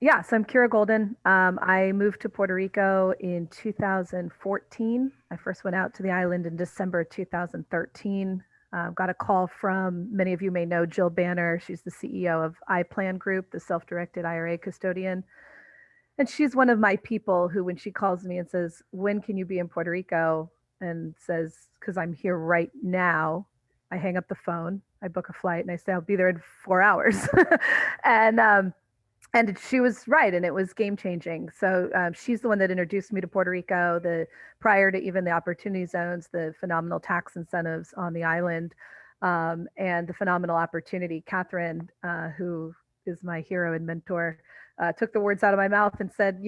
Yeah, so I'm Kira Golden. I moved to Puerto Rico in 2014. I first went out to the island in December 2013. Got a call from, many of you may know, Jill Banner. She's the CEO of iPlan Group, the self-directed IRA custodian. And she's one of my people who, when she calls me and says, "When can you be in Puerto Rico?" and says, "Because I'm here right now," I hang up the phone, I book a flight, and I say, "I'll be there in 4 hours." and she was right, and it was game changing. So she's the one that introduced me to Puerto Rico, the prior to even the opportunity zones, the phenomenal tax incentives on the island, and the phenomenal opportunity. Kathryn, who is my hero and mentor, took the words out of my mouth and said,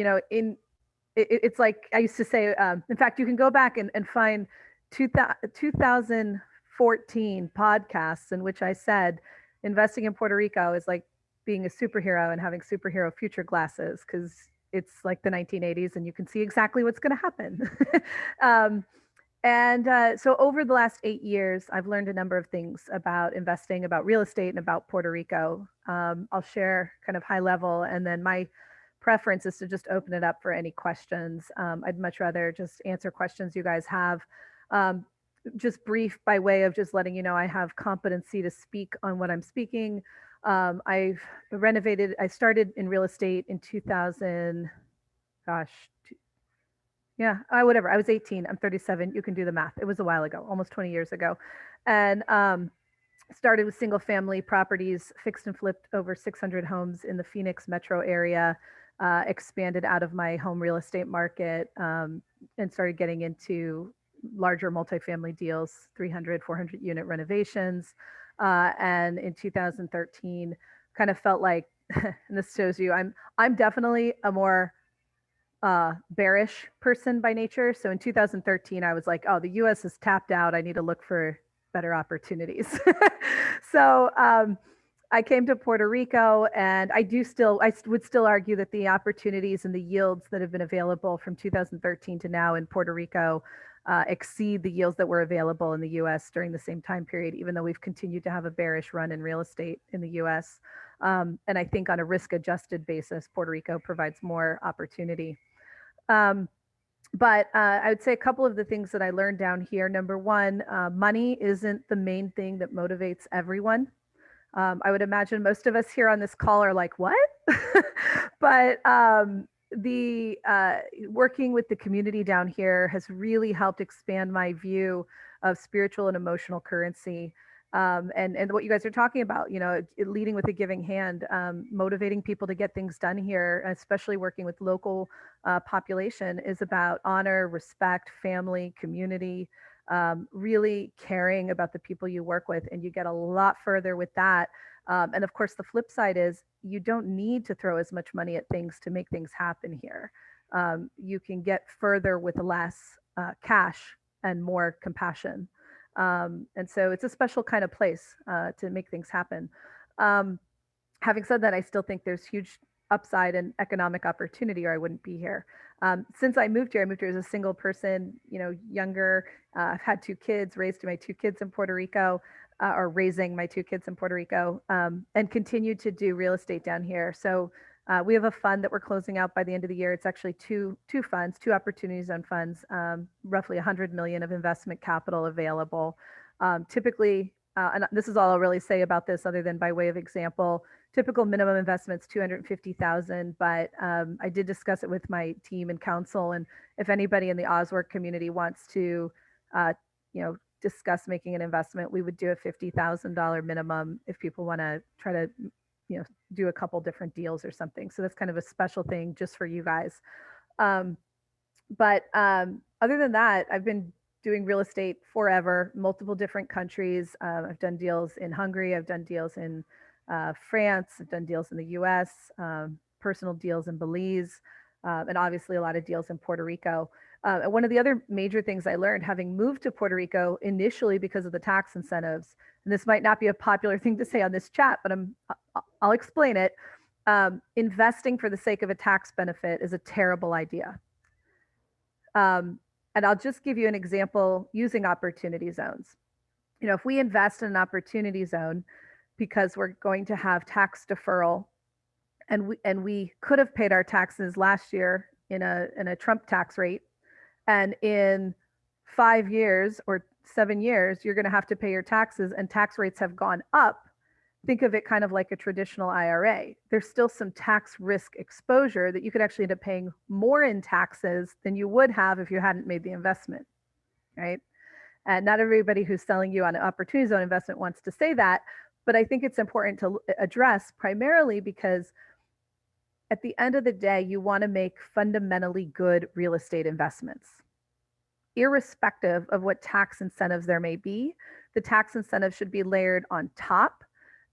it's like I used to say. In fact, you can go back and find 2014 podcasts in which I said investing in Puerto Rico is like being a superhero and having superhero future glasses, because it's like the 1980s and you can see exactly what's going to happen. um, so over the last 8 years, I've learned a number of things about investing, about real estate, and about Puerto Rico. I'll share kind of high level, and then my preference is to just open it up for any questions. I'd much rather just answer questions you guys have. Um, just brief by way of just letting you know I have competency to speak on what I'm speaking. I've renovated, I started in real estate in 2000, gosh, yeah, whatever. I was 18. I'm 37. You can do the math. It was a while ago, almost 20 years ago. And started with single family properties, fixed and flipped over 600 homes in the Phoenix metro area, expanded out of my home real estate market, and started getting into larger multifamily deals, 300, 400 unit renovations. And in 2013, kind of felt like, and this shows you, I'm definitely a more bearish person by nature. So in 2013, I was like, oh, the US is tapped out. I need to look for better opportunities. so I came to Puerto Rico, and I would still argue that the opportunities and the yields that have been available from 2013 to now in Puerto Rico exceed the yields that were available in the US during the same time period, even though we've continued to have a bearish run in real estate in the US. And I think on a risk adjusted basis, Puerto Rico provides more opportunity. Um, but I would say a couple of the things that I learned down here. Number one, money isn't the main thing that motivates everyone. I would imagine most of us here on this call are like, what? but the working with the community down here has really helped expand my view of spiritual and emotional currency. And what you guys are talking about, leading with a giving hand, motivating people to get things done here, especially working with local population, is about honor, respect, family, community, really caring about the people you work with, and you get a lot further with that. And of course, the flip side is you don't need to throw as much money at things to make things happen here. You can get further with less cash and more compassion. And so it's a special kind of place to make things happen. Um, Having said that, I still think there's huge upside and economic opportunity, or I wouldn't be here. Since I moved here as a single person, younger. I've had two kids, raised my two kids in Puerto Rico, or raising my two kids in Puerto Rico, and continue to do real estate down here. So we have a fund that we're closing out by the end of the year. It's actually two funds, two opportunity zone funds, roughly 100 million of investment capital available. Typically, and this is all I'll really say about this, other than by way of example. Typical minimum investment's 250,000, but I did discuss it with my team and council, and if anybody in the OZwork community wants to, uh, discuss making an investment, we would do a $50,000 minimum if people want to try to, do a couple different deals or something. So that's kind of a special thing just for you guys. Um, but other than that, I've been doing real estate forever, multiple different countries. I've done deals in Hungary, I've done deals in France, I've done deals in the US, personal deals in Belize, and obviously a lot of deals in Puerto Rico. And one of the other major things I learned, having moved to Puerto Rico initially because of the tax incentives, and this might not be a popular thing to say on this chat, but I'll explain it. Investing for the sake of a tax benefit is a terrible idea. And I'll just give you an example using opportunity zones. If we invest in an opportunity zone because we're going to have tax deferral and we could have paid our taxes last year in a Trump tax rate, and in 5 years or 7 years you're going to have to pay your taxes, and tax rates have gone up. Think of it kind of like a traditional IRA. There's still some tax risk exposure that you could actually end up paying more in taxes than you would have if you hadn't made the investment, right? And not everybody who's selling you on an opportunity zone investment wants to say that, but I think it's important to address, primarily because at the end of the day, you want to make fundamentally good real estate investments. Irrespective of what tax incentives there may be, the tax incentive should be layered on top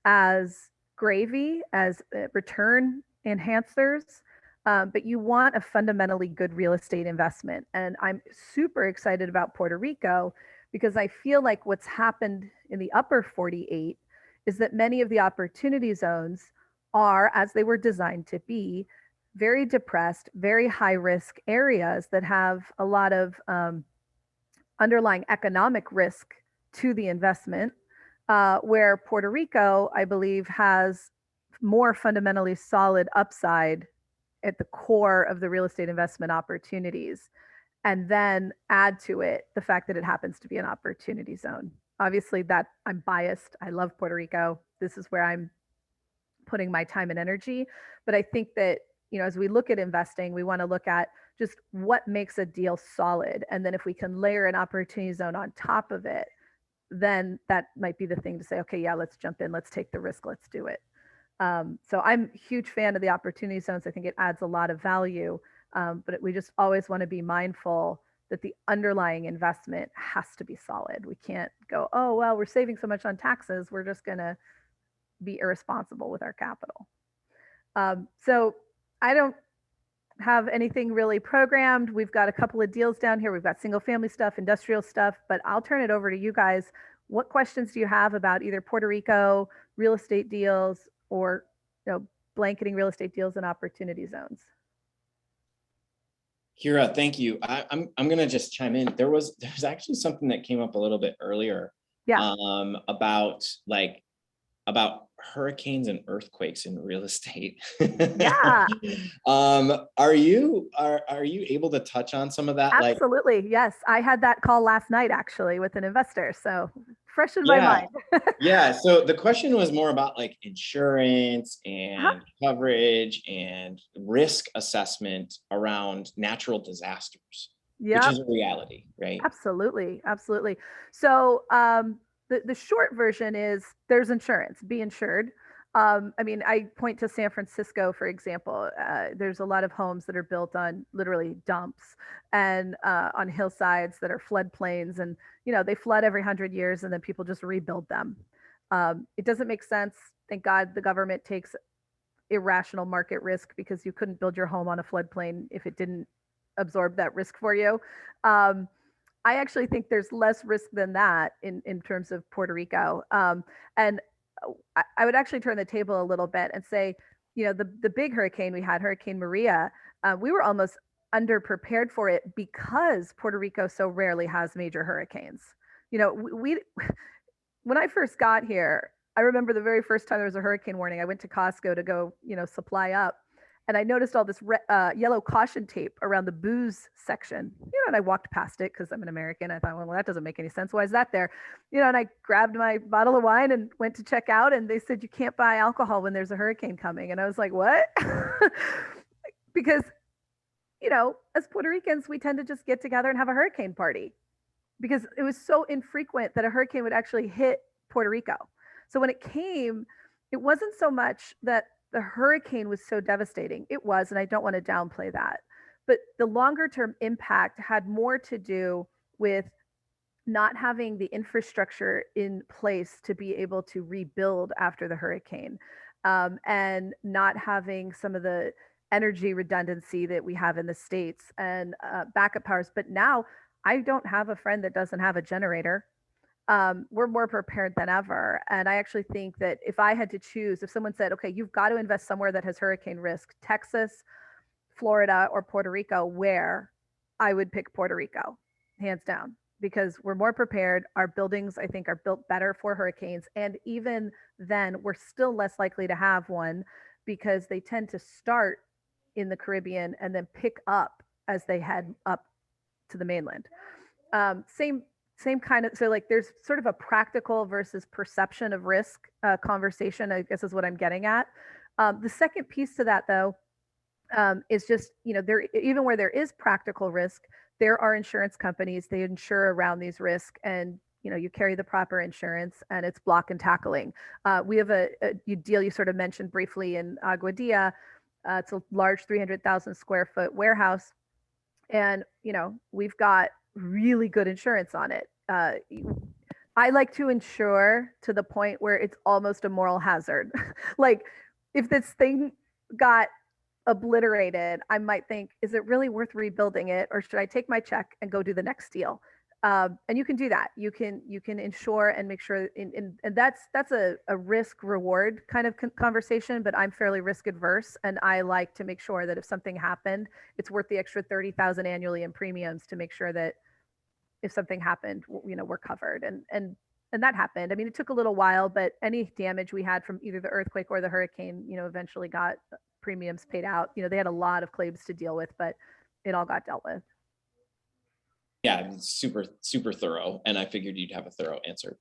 as gravy, as return enhancers. But you want a fundamentally good real estate investment. And I'm super excited about Puerto Rico because I feel like what's happened in the upper 48 is that many of the opportunity zones are, as they were designed to be, very depressed, very high risk areas that have a lot of underlying economic risk to the investment, where Puerto Rico, I believe, has more fundamentally solid upside at the core of the real estate investment opportunities. And then add to it the fact that it happens to be an opportunity zone. Obviously, that I'm biased. I love Puerto Rico. This is where I'm putting my time and energy. But I think that, as we look at investing, we want to look at just what makes a deal solid. And then if we can layer an opportunity zone on top of it, then that might be the thing to say, okay, yeah, let's jump in, let's take the risk, let's do it. So I'm a huge fan of the opportunity zones. I think it adds a lot of value, but we just always want to be mindful that the underlying investment has to be solid. We can't go, oh, well, we're saving so much on taxes, we're just going to be irresponsible with our capital. So I don't have anything really programmed. We've got a couple of deals down here. We've got single family stuff, industrial stuff, but I'll turn it over to you guys. What questions do you have about either Puerto Rico, real estate deals, or blanketing real estate deals and opportunity zones? Kira, thank you. I'm gonna just chime in. There's actually something that came up a little bit earlier. Yeah. About hurricanes and earthquakes in real estate. Yeah. Are you able to touch on some of that? Absolutely. Yes. I had that call last night actually with an investor. So fresh in my mind. Yeah. So the question was more about insurance and coverage and risk assessment around natural disasters, which is a reality, right? Absolutely. Absolutely. So the short version is there's insurance, be insured. I point to San Francisco, for example. There's a lot of homes that are built on literally dumps and on hillsides that are floodplains, and they flood every 100 years, and then people just rebuild them. It doesn't make sense. Thank God the government takes irrational market risk, because you couldn't build your home on a floodplain if it didn't absorb that risk for you. I actually think there's less risk than that in terms of Puerto Rico. And I would actually turn the table a little bit and say, the big hurricane we had, Hurricane Maria, we were almost underprepared for it because Puerto Rico so rarely has major hurricanes. When I first got here, I remember the very first time there was a hurricane warning, I went to Costco to go, supply up. And I noticed all this yellow caution tape around the booze section, and I walked past it because I'm an American. I thought, well, that doesn't make any sense. Why is that there? And I grabbed my bottle of wine and went to check out, and they said, you can't buy alcohol when there's a hurricane coming. And I was like, what? Because, as Puerto Ricans, we tend to just get together and have a hurricane party because it was so infrequent that a hurricane would actually hit Puerto Rico. So when it came, it wasn't so much that the hurricane was so devastating. It was, and I don't want to downplay that. But the longer term impact had more to do with not having the infrastructure in place to be able to rebuild after the hurricane, and not having some of the energy redundancy that we have in the States and backup powers. But now I don't have a friend that doesn't have a generator. We're more prepared than ever. And I actually think that if I had to choose, if someone said, okay, you've got to invest somewhere that has hurricane risk, Texas, Florida, or Puerto Rico, where I would pick Puerto Rico, hands down, because we're more prepared. Our buildings, I think, are built better for hurricanes. And even then, we're still less likely to have one because they tend to start in the Caribbean and then pick up as they head up to the mainland. Same kind of, so like there's sort of a practical versus perception of risk conversation, I guess is what I'm getting at. The second piece to that though, is just, there, even where there is practical risk, there are insurance companies, they insure around these risks, and you carry the proper insurance, and it's block and tackling. We have a deal you sort of mentioned briefly in Aguadilla. It's a large 300,000 square foot warehouse, and we've got really good insurance on it. I like to insure to the point where it's almost a moral hazard. Like if this thing got obliterated, I might think, is it really worth rebuilding it, or should I take my check and go do the next deal? And you can do that. You can insure and make sure, and that's a risk reward kind of conversation. But I'm fairly risk adverse, and I like to make sure that if something happened, it's worth the extra 30,000 annually in premiums to make sure that if something happened, we're covered. And that happened. I mean, it took a little while, but any damage we had from either the earthquake or the hurricane, eventually got premiums paid out. They had a lot of claims to deal with, but it all got dealt with. Yeah, super, super thorough. And I figured you'd have a thorough answer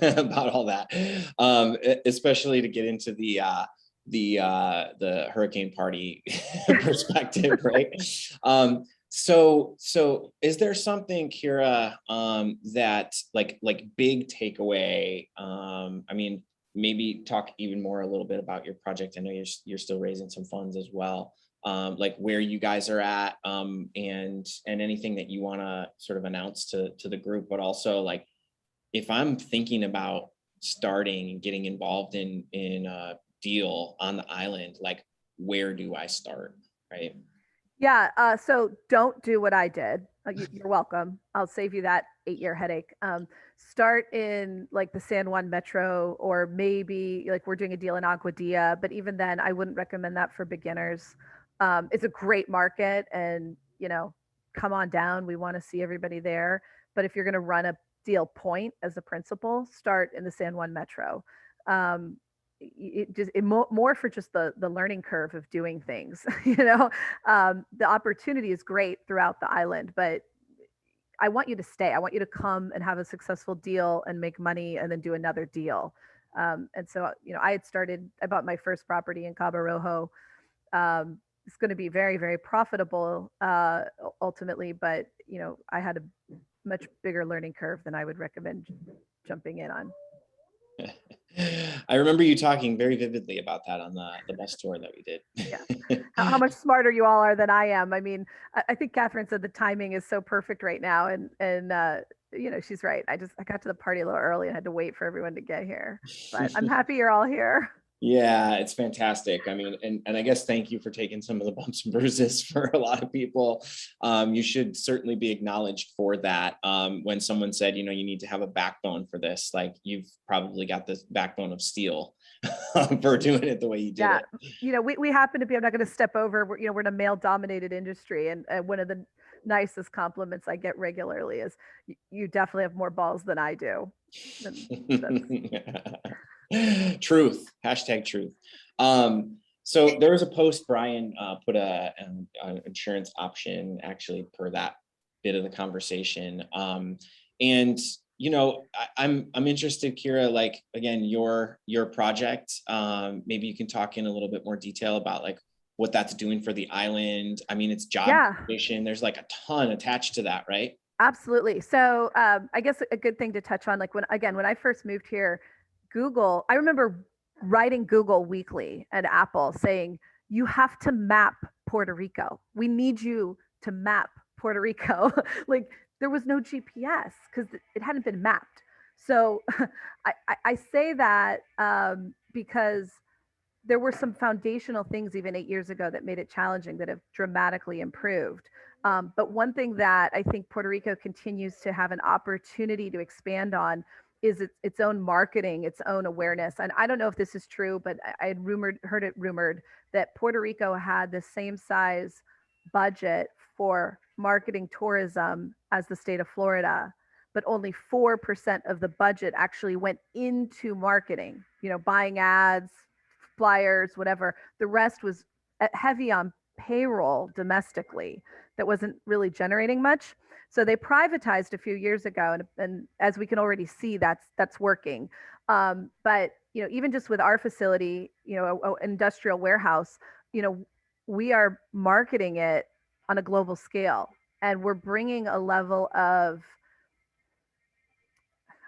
about all that, especially to get into the hurricane party perspective, right? So is there something, Kira, that like big takeaway? I mean, maybe talk even more a little bit about your project. I know you're still raising some funds as well. Like where you guys are at, and anything that you want to sort of announce to the group, but also like if I'm thinking about starting and getting involved in a deal on the island, like where do I start, right? Yeah. So don't do what I did. You're welcome. I'll save you that 8-year headache. Start in like the San Juan Metro, or maybe like we're doing a deal in Aguadilla, but even then I wouldn't recommend that for beginners. It's a great market, and come on down. We want to see everybody there. But if you're going to run a deal point as a principal, start in the San Juan Metro. More for just the learning curve of doing things. The opportunity is great throughout the island, but I want you to stay. I want you to come and have a successful deal and make money and then do another deal. And so, I bought my first property in Cabo Rojo. It's going to be very, very profitable ultimately, but I had a much bigger learning curve than I would recommend jumping in on. I remember you talking very vividly about that on the bus tour that we did. Yeah. How much smarter you all are than I am. I mean, I think Kathryn said the timing is so perfect right now, and she's right. I got to the party a little early and had to wait for everyone to get here, but I'm happy you're all here. Yeah, it's fantastic. I mean, and I guess thank you for taking some of the bumps and bruises for a lot of people. You should certainly be acknowledged for that. When someone said, you need to have a backbone for this, like you've probably got this backbone of steel for doing it the way you did it. We happen to be, I'm not going to step over, we're in a male dominated industry. And one of the nicest compliments I get regularly is you definitely have more balls than I do. Truth, #truth. So there was a post Brian put an insurance option actually per that bit of the conversation. And I'm interested, Kira, like again, your project, maybe you can talk in a little bit more detail about like what that's doing for the island. I mean, it's job creation. There's like a ton attached to that, right? Absolutely. So I guess a good thing to touch on, like when I first moved here, Google, I remember writing Google Weekly at Apple saying, you have to map Puerto Rico. We need you to map Puerto Rico. Like there was no GPS because it hadn't been mapped. So I say that because there were some foundational things even 8 years ago that made it challenging that have dramatically improved. But one thing that I think Puerto Rico continues to have an opportunity to expand on is its own marketing, its own awareness. And I don't know if this is true, but I had heard it rumored that Puerto Rico had the same size budget for marketing tourism as the state of Florida, but only 4% of the budget actually went into marketing, buying ads, flyers, whatever. The rest was heavy on payroll domestically that wasn't really generating much. So they privatized a few years ago, and as we can already see, that's working. But even just with our facility, an industrial warehouse, we are marketing it on a global scale, and we're bringing a level of,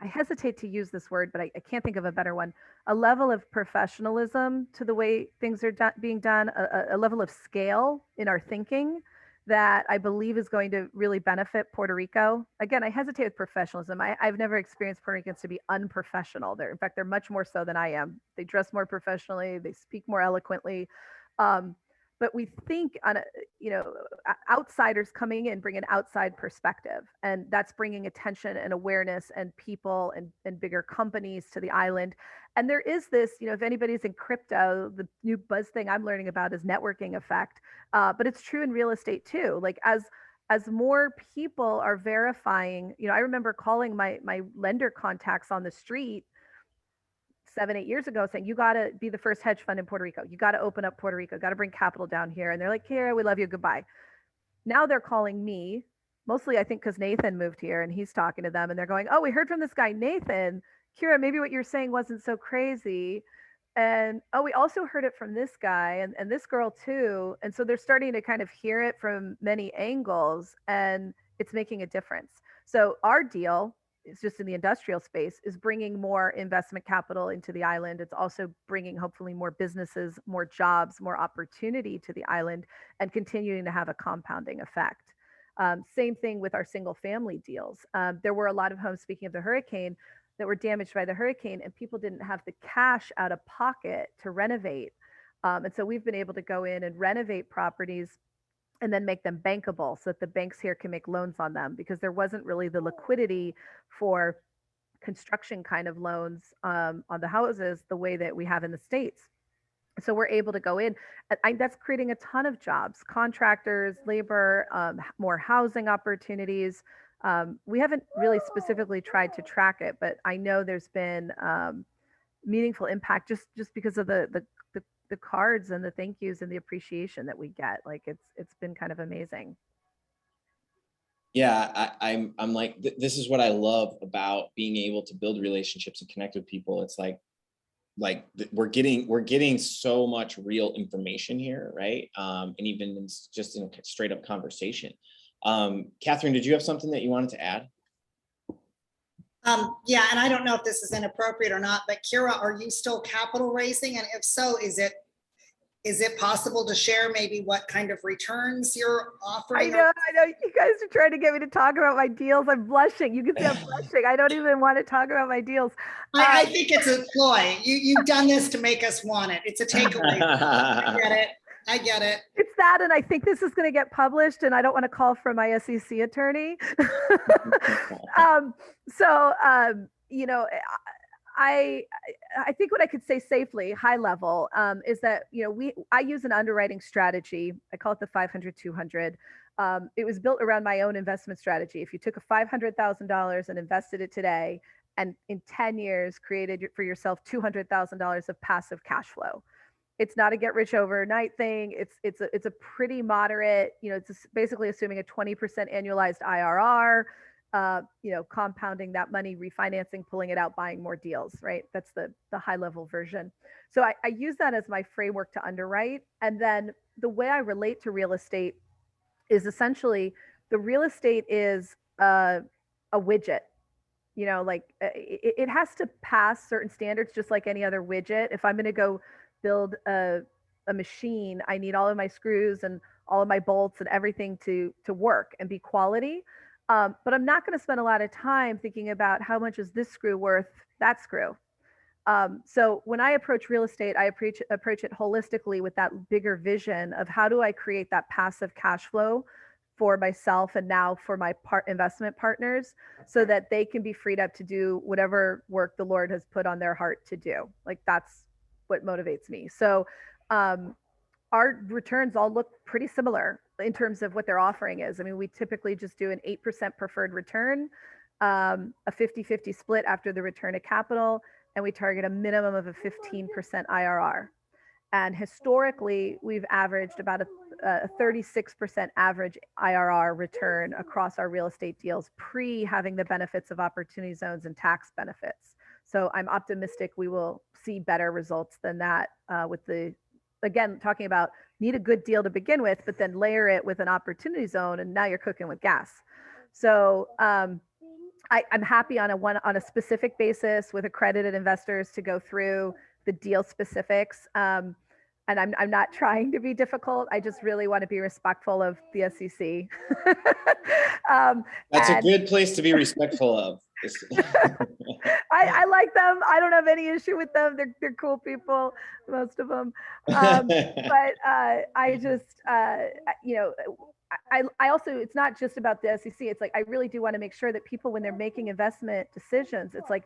I hesitate to use this word, but I can't think of a better one, a level of professionalism to the way things are being done, a level of scale in our thinking that I believe is going to really benefit Puerto Rico. Again, I hesitate with professionalism. I've never experienced Puerto Ricans to be unprofessional. In fact, they're much more so than I am. They dress more professionally. They speak more eloquently. But we think on outsiders coming in bring an outside perspective, and that's bringing attention and awareness and people and bigger companies to the island. And there is this, if anybody's in crypto, the new buzz thing I'm learning about is networking effect. But it's true in real estate too. Like as more people are verifying, I remember calling my lender contacts on the street 7-8 years ago saying, you got to be the first hedge fund in Puerto Rico. You got to open up Puerto Rico, got to bring capital down here. And they're like, Kira, we love you. Goodbye. Now they're calling me, mostly I think because Nathan moved here and he's talking to them and they're going, oh, we heard from this guy, Nathan. Kira, maybe what you're saying wasn't so crazy. And oh, we also heard it from this guy and this girl too. And so they're starting to kind of hear it from many angles, and it's making a difference. So our deal, it's just in the industrial space, is bringing more investment capital into the island. It's also bringing hopefully more businesses, more jobs, more opportunity to the island, and continuing to have a compounding effect. Same thing with our single family deals. There were a lot of homes, speaking of the hurricane, that were damaged by the hurricane, and people didn't have the cash out of pocket to renovate. And so we've been able to go in and renovate properties and then make them bankable so that the banks here can make loans on them, because there wasn't really the liquidity for construction kind of loans on the houses the way that we have in the States. So we're able to go in. That's creating a ton of jobs, contractors, labor, more housing opportunities. We haven't really specifically tried to track it, but I know there's been meaningful impact just because of the cards and the thank yous and the appreciation that we get. Like it's been kind of amazing. Yeah, I'm like, this is what I love about being able to build relationships and connect with people. It's like we're getting so much real information here, right? And even just in a straight up conversation. Kathryn, did you have something that you wanted to add? Yeah, and I don't know if this is inappropriate or not, but Kira, are you still capital raising? And if so, is it possible to share maybe what kind of returns you're offering? I know. You guys are trying to get me to talk about my deals. I'm blushing. You can see I'm blushing. I don't even want to talk about my deals. I think it's a ploy. You've done this to make us want it. It's a takeaway. I get it. It's that, and I think this is going to get published, and I don't want to call for my SEC attorney. I think what I could say safely, high level, is that I use an underwriting strategy. I call it the 500-200. It was built around my own investment strategy. If you took a $500,000 and invested it today, and in 10 years created for yourself $200,000 of passive cash flow. It's not a get rich overnight thing. It's a pretty moderate, it's basically assuming a 20% annualized IRR, compounding that money, refinancing, pulling it out, buying more deals, right? That's the high level version. So I use that as my framework to underwrite. And then the way I relate to real estate is essentially the real estate is a widget. It has to pass certain standards just like any other widget. If I'm going to go build a machine, I need all of my screws and all of my bolts and everything to work and be quality. But I'm not going to spend a lot of time thinking about how much is this screw worth that screw. So when I approach real estate, I approach it holistically with that bigger vision of how do I create that passive cash flow for myself and now for my investment partners so that they can be freed up to do whatever work the Lord has put on their heart to do. Like that's what motivates me. So our returns all look pretty similar in terms of what their offering is. I mean, we typically just do an 8% preferred return, a 50-50 split after the return of capital, and we target a minimum of a 15% IRR. And historically, we've averaged about a 36% average IRR return across our real estate deals, pre having the benefits of opportunity zones and tax benefits. So I'm optimistic we will see better results than that with the, again, talking about need a good deal to begin with, but then layer it with an opportunity zone, and now you're cooking with gas. So I'm happy on a specific basis with accredited investors to go through the deal specifics. And I'm not trying to be difficult. I just really want to be respectful of the SEC. That's a good place to be respectful of. I like them. I don't have any issue with them. They're cool people, most of them. But I just, you know, I also, it's not just about the SEC. It's like, I really do want to make sure that people, when they're making investment decisions, it's like,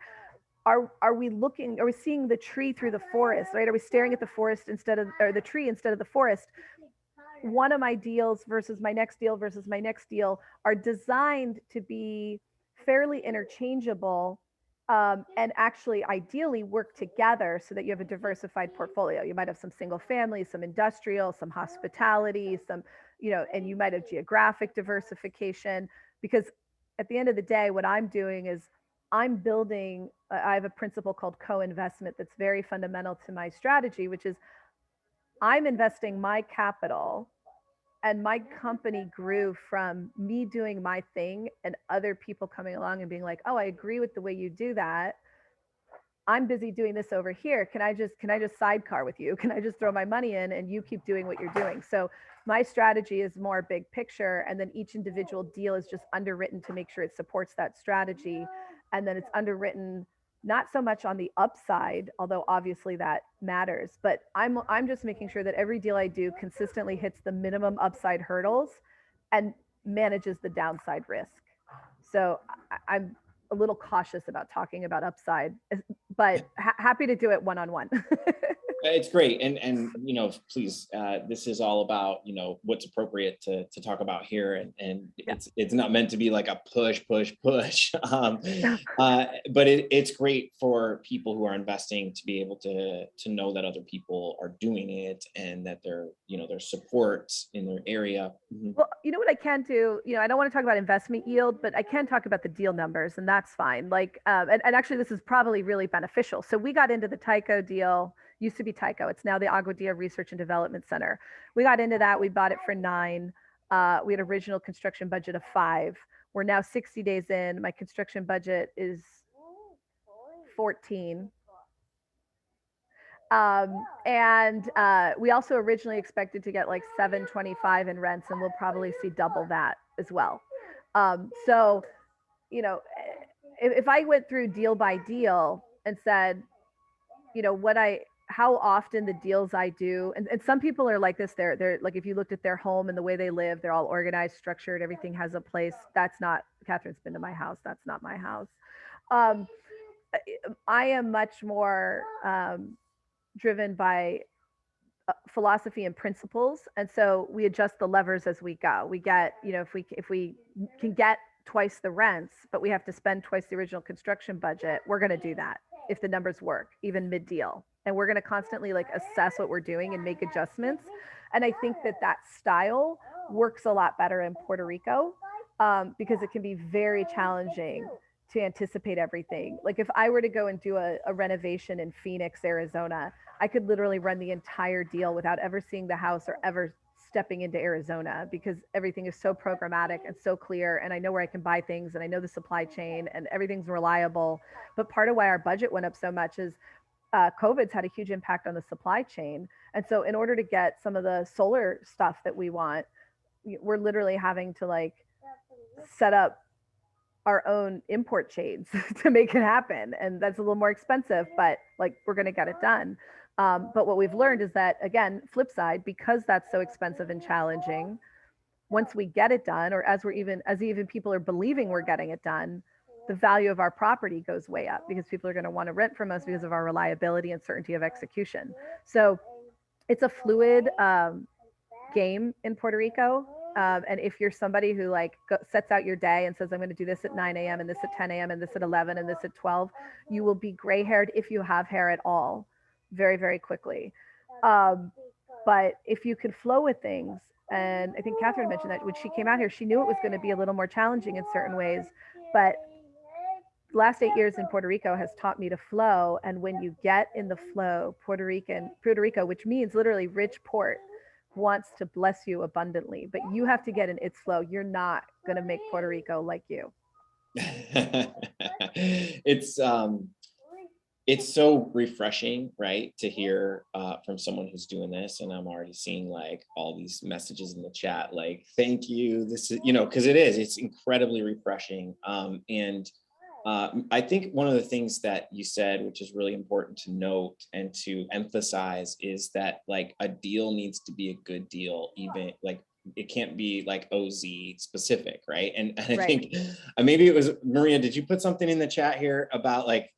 are we seeing the tree through the forest, right? Are we staring at the forest or the tree instead of the forest? One of my deals versus my next deal versus my next deal are designed to be fairly interchangeable, and actually ideally work together so that you have a diversified portfolio. You might have some single family, some industrial, some hospitality, some, you know, and you might have geographic diversification, because at the end of the day, what I'm doing is I'm building, I have a principle called co-investment that's very fundamental to my strategy, which is I'm investing my capital, and my company grew from me doing my thing and other people coming along and being like, oh, I agree with the way you do that. I'm busy doing this over here. Can I just sidecar with you? Can I just throw my money in and you keep doing what you're doing? So my strategy is more big picture, and then each individual deal is just underwritten to make sure it supports that strategy. And then it's underwritten not so much on the upside, although obviously that matters, but I'm just making sure that every deal I do consistently hits the minimum upside hurdles and manages the downside risk. So I'm a little cautious about talking about upside, but happy to do it one-on-one. It's great. And, you know, please, this is all about, you know, what's appropriate to talk about here. And it's not meant to be like a push. But it's great for people who are investing to be able to know that other people are doing it, and that there's support in their area. Mm-hmm. Well, you know what I can do, you know, I don't want to talk about investment yield, but I can talk about the deal numbers, and that's fine. Like, and actually this is probably really beneficial. So we got into the Tyco deal. Used to be Tyco. It's now the Aguadilla Research and Development Center. We got into that. We bought it for $9 million. We had original construction budget of $5 million. We're now 60 days in. My construction budget is 14. And we also originally expected to get like 725 in rents, and we'll probably see double that as well. So, you know, if I went through deal by deal and said, you know, how often the deals I do, and some people are like this, they're like, if you looked at their home and the way they live, they're all organized, structured, everything has a place. That's not, Kathryn's been to my house. That's not my house. I am much more driven by philosophy and principles. And so we adjust the levers as we go. We get, you know, if we can get twice the rents, but we have to spend twice the original construction budget, we're going to do that if the numbers work, even mid-deal. And we're going to constantly like assess what we're doing and make adjustments. And I think that style works a lot better in Puerto Rico, because it can be very challenging to anticipate everything. Like if I were to go and do a renovation in Phoenix, Arizona, I could literally run the entire deal without ever seeing the house or ever stepping into Arizona, because everything is so programmatic and so clear, and I know where I can buy things, and I know the supply chain, and everything's reliable. But part of why our budget went up so much is COVID's had a huge impact on the supply chain. And so in order to get some of the solar stuff that we want, we're literally having to like set up our own import chains to make it happen. And that's a little more expensive, but like, we're going to get it done. But what we've learned is that, again, flip side, because that's so expensive and challenging, once we get it done, or as even people are believing we're getting it done, the value of our property goes way up, because people are going to want to rent from us because of our reliability and certainty of execution. So it's a fluid game in Puerto Rico. And if you're somebody who like sets out your day and says, I'm going to do this at 9 a.m. and this at 10 a.m. and this at 11 and this at 12, you will be gray haired, if you have hair at all, very, very quickly. But if you could flow with things, and I think Kathryn mentioned that when she came out here, she knew it was going to be a little more challenging in certain ways, but the last 8 years in Puerto Rico has taught me to flow. And when you get in the flow, Puerto Rico, which means literally rich port, wants to bless you abundantly, but you have to get in its flow. You're not going to make Puerto Rico like you. It's so refreshing, right, to hear from someone who's doing this. And I'm already seeing like all these messages in the chat, like, thank you. This is, because it's incredibly refreshing. And I think one of the things that you said, which is really important to note and to emphasize, is that like a deal needs to be a good deal, even like it can't be like OZ specific, right? And I think maybe it was Maria, did you put something in the chat here about like,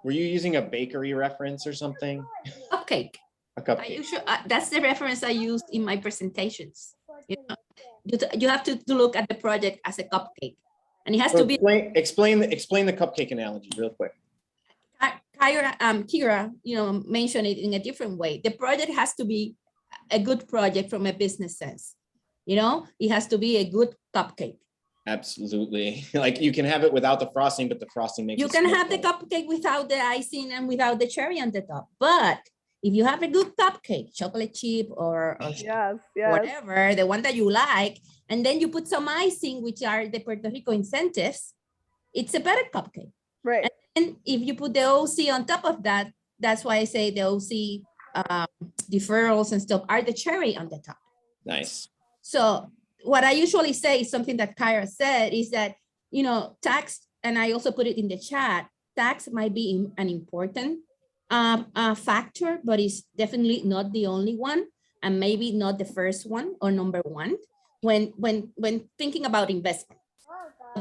were you using a bakery reference or something? Cupcake. A cupcake. That's the reference I used in my presentations. You have to look at the project as a cupcake, and it has to be. Explain the cupcake analogy real quick. Kira, mentioned it in a different way. The project has to be a good project from a business sense. It has to be a good cupcake. Absolutely. Like you can have it without the frosting, but the frosting makes you can have the cupcake without the icing and without the cherry on the top. But if you have a good cupcake, chocolate chip or whatever, the one that you like, and then you put some icing, which are the Puerto Rico incentives, it's a better cupcake. Right. And if you put the OC on top of that, that's why I say the OC deferrals and stuff are the cherry on the top. Nice. So what I usually say is something that Kyra said is that, tax, and I also put it in the chat, tax might be an important factor, but it's definitely not the only one, and maybe not the first one or number one when thinking about investment.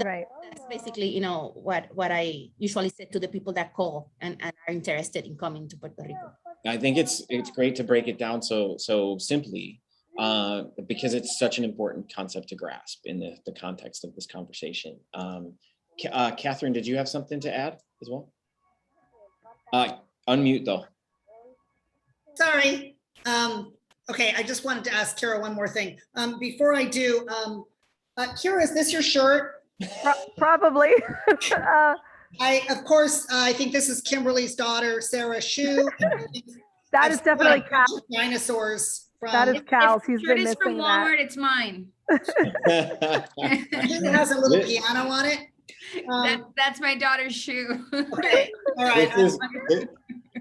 Right. That's basically, what I usually say to the people that call and are interested in coming to Puerto Rico. I think it's great to break it down so simply. Because it's such an important concept to grasp in the context of this conversation. Kathryn, did you have something to add as well? Unmute though. Sorry. Okay, I just wanted to ask Kira one more thing. Before I do, Kira, is this your shirt? Probably. I think this is Kimberly's daughter, Sarah's shoe. That is definitely dinosaurs. That is Cal's. He's been missing from Walmart. That. It's mine. It has a little piano on it. That's my daughter's shoe. Okay. All right.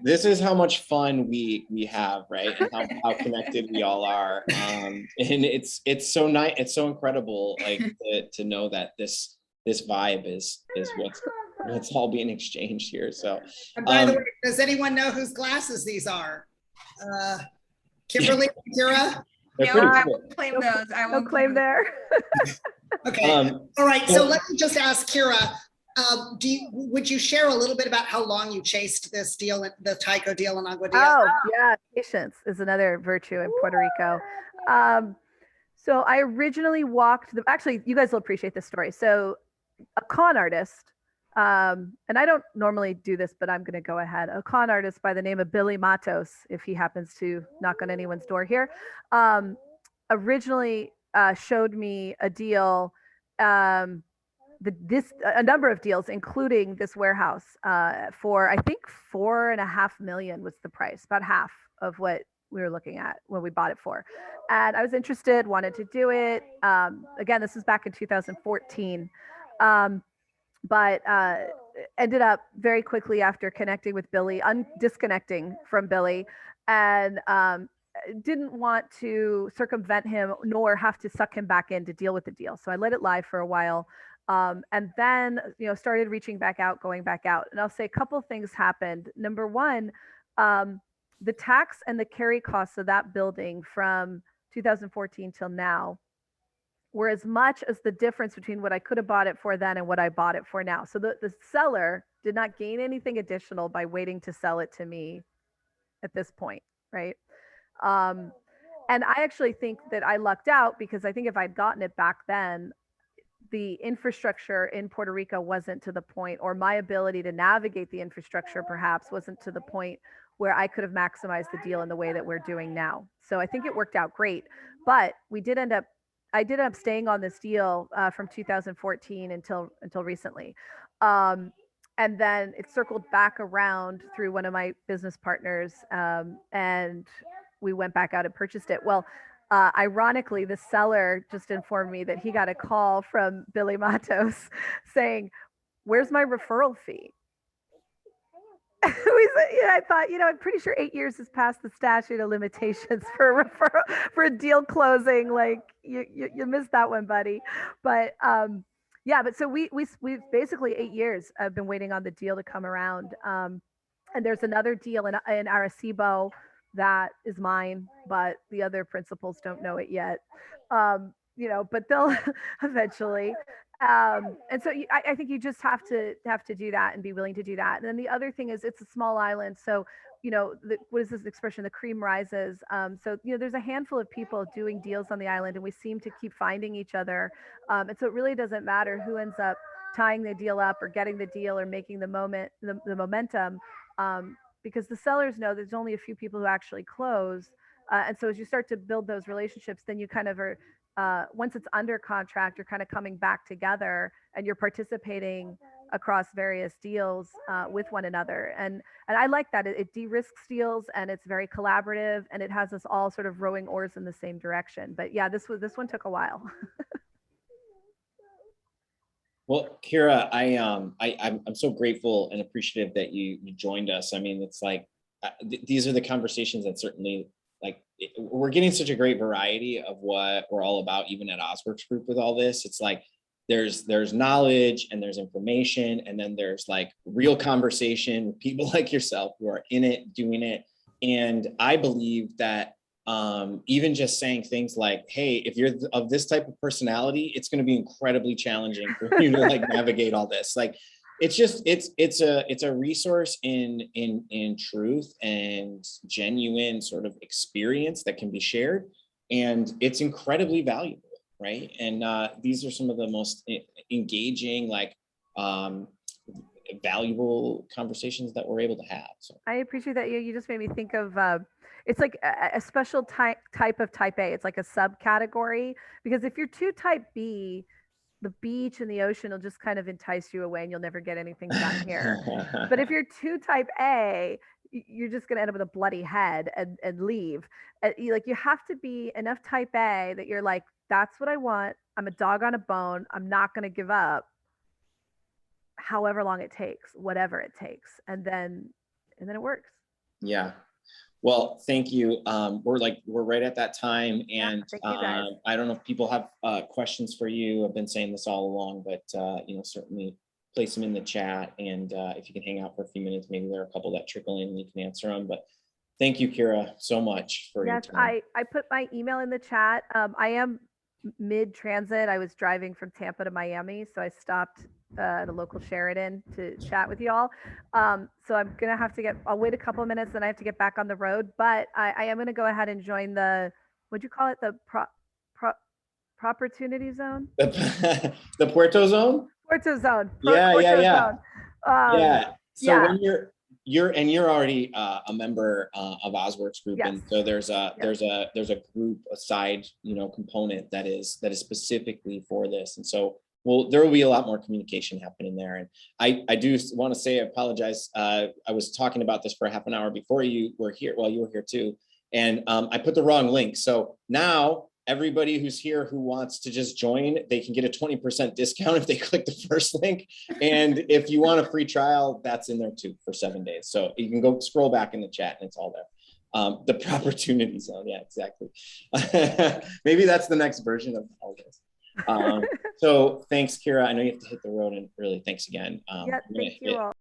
This is how much fun we have, right? And how connected we all are. And it's so nice. It's so incredible, like to know that this vibe is what's all being exchanged here. So. And by the way, does anyone know whose glasses these are? Kimberly, Kira? No, I won't claim those. I won't claim there. Okay. All right. So let me just ask Kira, would you share a little bit about how long you chased this deal, the Tyco deal in Agua Dia? Oh, yeah. Patience is another virtue in Puerto Rico. So I originally actually, you guys will appreciate this story. So a con artist, and I don't normally do this, but I'm going to go ahead. A con artist by the name of Billy Matos, if he happens to knock on anyone's door here, originally showed me a deal, a number of deals, including this warehouse for, I think, $4.5 million was the price, about half of what we were looking at when we bought it for. And I was interested, wanted to do it. Again, this was back in 2014. But ended up very quickly after connecting with Billy, disconnecting from Billy, and didn't want to circumvent him nor have to suck him back in to deal with the deal. So I let it lie for a while, and then started reaching back out, going back out. And I'll say a couple things happened. Number one, the tax and the carry costs of that building from 2014 till now were as much as the difference between what I could have bought it for then and what I bought it for now. So the seller did not gain anything additional by waiting to sell it to me at this point, right? And I actually think that I lucked out, because I think if I'd gotten it back then, the infrastructure in Puerto Rico wasn't to the point, or my ability to navigate the infrastructure perhaps wasn't to the point where I could have maximized the deal in the way that we're doing now. So I think it worked out great. But I did end up staying on this deal from 2014 until recently. And then it circled back around through one of my business partners, and we went back out and purchased it. Well, ironically, the seller just informed me that he got a call from Billy Matos saying, "Where's my referral fee?" I thought, I'm pretty sure 8 years has passed the statute of limitations for a referral for a deal closing. Like you missed that one, buddy. But yeah, but so we've basically 8 years I've been waiting on the deal to come around. And there's another deal in Arecibo that is mine, but the other principals don't know it yet. But they'll eventually. And so I think you just have to do that and be willing to do that. And then the other thing is it's a small island. So, what is this expression? The cream rises. So, there's a handful of people doing deals on the island, and we seem to keep finding each other. And so it really doesn't matter who ends up tying the deal up or getting the deal or making the momentum, because the sellers know there's only a few people who actually close. And so as you start to build those relationships, then you kind of are, once it's under contract, you're kind of coming back together and you're participating across various deals with one another. And I like that. It de-risks deals, and it's very collaborative, and it has us all sort of rowing oars in the same direction. But yeah, this one took a while. Well, Kira, I'm so grateful and appreciative that you joined us. I mean, it's like these are the conversations that certainly, like, we're getting such a great variety of what we're all about, even at OZworks Group with all this. It's like there's knowledge and there's information, and then there's like real conversation with people like yourself who are in it, doing it. And I believe that even just saying things like, hey, if you're of this type of personality, it's going to be incredibly challenging for you to like navigate all this. Like, it's just, it's a resource in truth and genuine sort of experience that can be shared. And it's incredibly valuable, right? And these are some of the most engaging, like valuable conversations that we're able to have. So I appreciate that. You just made me think of, it's like a special type of type A. It's like a subcategory, because if you're too type B, the beach and the ocean will just kind of entice you away and you'll never get anything done here. But if you're too type A, you're just going to end up with a bloody head and leave. You have to be enough type A that you're like, that's what I want. I'm a dog on a bone. I'm not going to give up, however long it takes, whatever it takes. And then it works. Yeah. Well, thank you. We're right at that time, and I don't know if people have questions for you. I've been saying this all along, but certainly place them in the chat, and if you can hang out for a few minutes, maybe there are a couple that trickle in and you can answer them. But thank you, Kira, so much for your time. I put my email in the chat. I am mid-transit. I was driving from Tampa to Miami, so I stopped at a local Sheridan to chat with y'all. So I'm gonna have to I'll wait a couple of minutes, then I have to get back on the road. But I am gonna go ahead and join the, what'd you call it? The opportunity zone? The Puerto Zone? Puerto Zone. Yeah. Zone. So when you're already a member of OZworks Group, and so there's a group, a side component that is specifically for this, and so there will be a lot more communication happening there. And I do want to say, I apologize. I was talking about this for a half an hour before you were here. Well, you were here too, and I put the wrong link. So now everybody who's here who wants to just join, they can get a 20% discount if they click the first link. And if you want a free trial, that's in there too for 7 days. So you can go scroll back in the chat and it's all there. The opportunity zone. Yeah, exactly. Maybe that's the next version of all this. So thanks, Kira. I know you have to hit the road, and really thanks again. Thank you all.